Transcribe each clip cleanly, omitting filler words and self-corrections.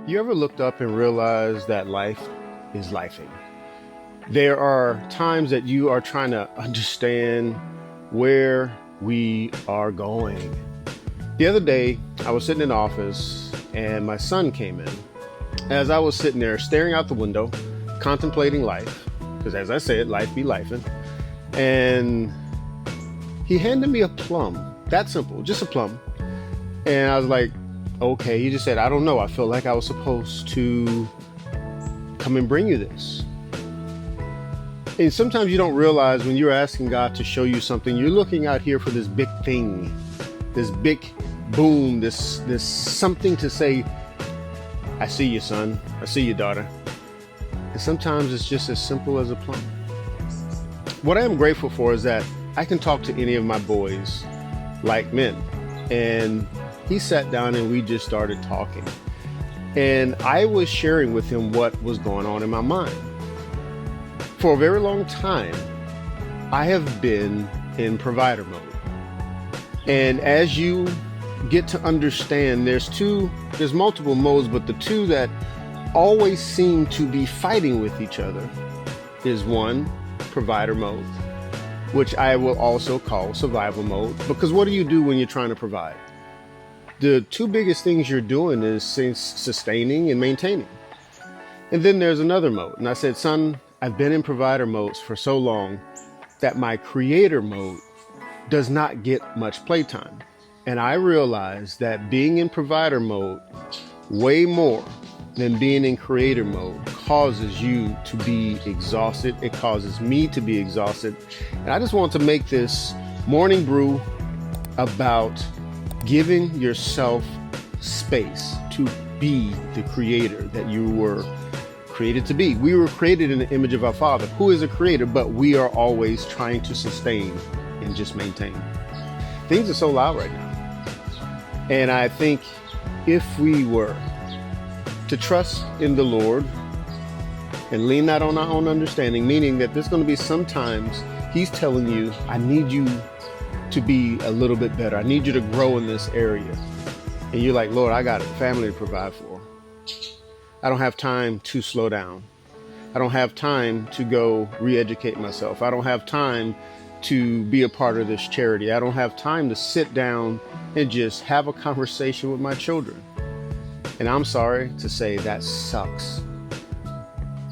You ever looked up and realized that life is lifing? There are times that you are trying to understand where we are going. The other day, I was sitting in the office and my son came in. As I was sitting there staring out the window, contemplating life, because as I said, life be lifing, and he handed me a plum. That simple, just a plum. And I was like, okay. He just said, I don't know. I feel like I was supposed to come and bring you this. And sometimes you don't realize when you're asking God to show you something, you're looking out here for this big thing, this big boom, this something to say, I see you, son. I see you, daughter. And sometimes it's just as simple as a plum. What I am grateful for is that I can talk to any of my boys like men. And he sat down and we just started talking. And I was sharing with him what was going on in my mind. For a very long time, I have been in provider mode. And as you get to understand, there's multiple modes, but the two that always seem to be fighting with each other is one, provider mode, which I will also call survival mode. Because what do you do when you're trying to provide? The two biggest things you're doing is sustaining and maintaining. And then there's another mode. And I said, son, I've been in provider modes for so long that my creator mode does not get much playtime. And I realized that being in provider mode way more than being in creator mode causes you to be exhausted. It causes me to be exhausted. And I just want to make this morning brew about giving yourself space to be the creator that you were created to be. We were created in the image of our Father, who is a creator, but we are always trying to sustain and just maintain. Things are so loud right now. And I think if we were to trust in the Lord and lean not on our own understanding, meaning that there's going to be sometimes He's telling you, I need you to be a little bit better. I need you to grow in this area. And you're like, Lord, I got a family to provide for. I don't have time to slow down. I don't have time to go re-educate myself. I don't have time to be a part of this charity. I don't have time to sit down and just have a conversation with my children. And I'm sorry to say that sucks.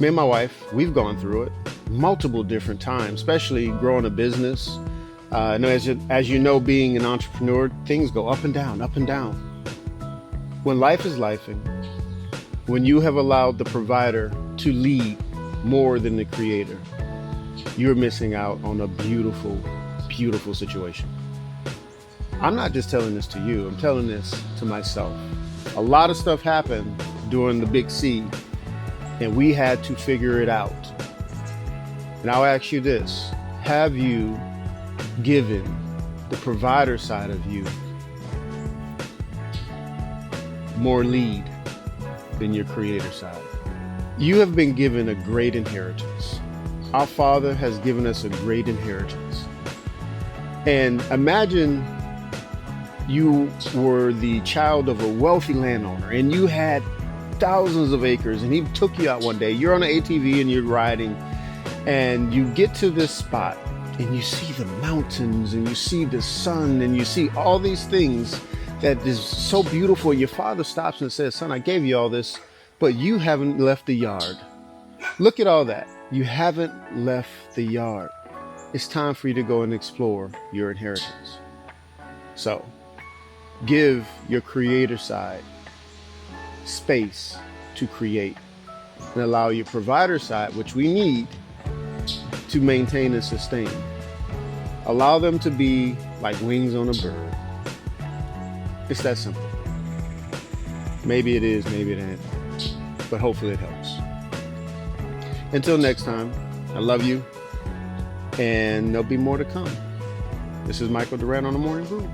Me and my wife, we've gone through it multiple different times, especially growing a business. As you know, being an entrepreneur, things go up and down, up and down. When life is lifing, when you have allowed the provider to lead more than the creator, you're missing out on a beautiful, beautiful situation. I'm not just telling this to you, I'm telling this to myself. A lot of stuff happened during the big C, and we had to figure it out. And I'll ask you this, have you given the provider side of you more lead than your creator side? You have been given a great inheritance. Our Father has given us a great inheritance. And imagine you were the child of a wealthy landowner and you had thousands of acres, and he took you out one day. You're on an ATV and you're riding, and you get to this spot and you see the mountains and you see the sun and you see all these things that is so beautiful. Your father stops and says, son, I gave you all this, but you haven't left the yard. Look at all that. You haven't left the yard. It's time for you to go and explore your inheritance. So give your creator side space to create and allow your provider side, which we need, to maintain and sustain. Allow them to be like wings on a bird. It's that simple. Maybe it is, maybe it ain't, but hopefully it helps. Until next time, I love you, and there'll be more to come. This is Michael Durant on the Morning Brew.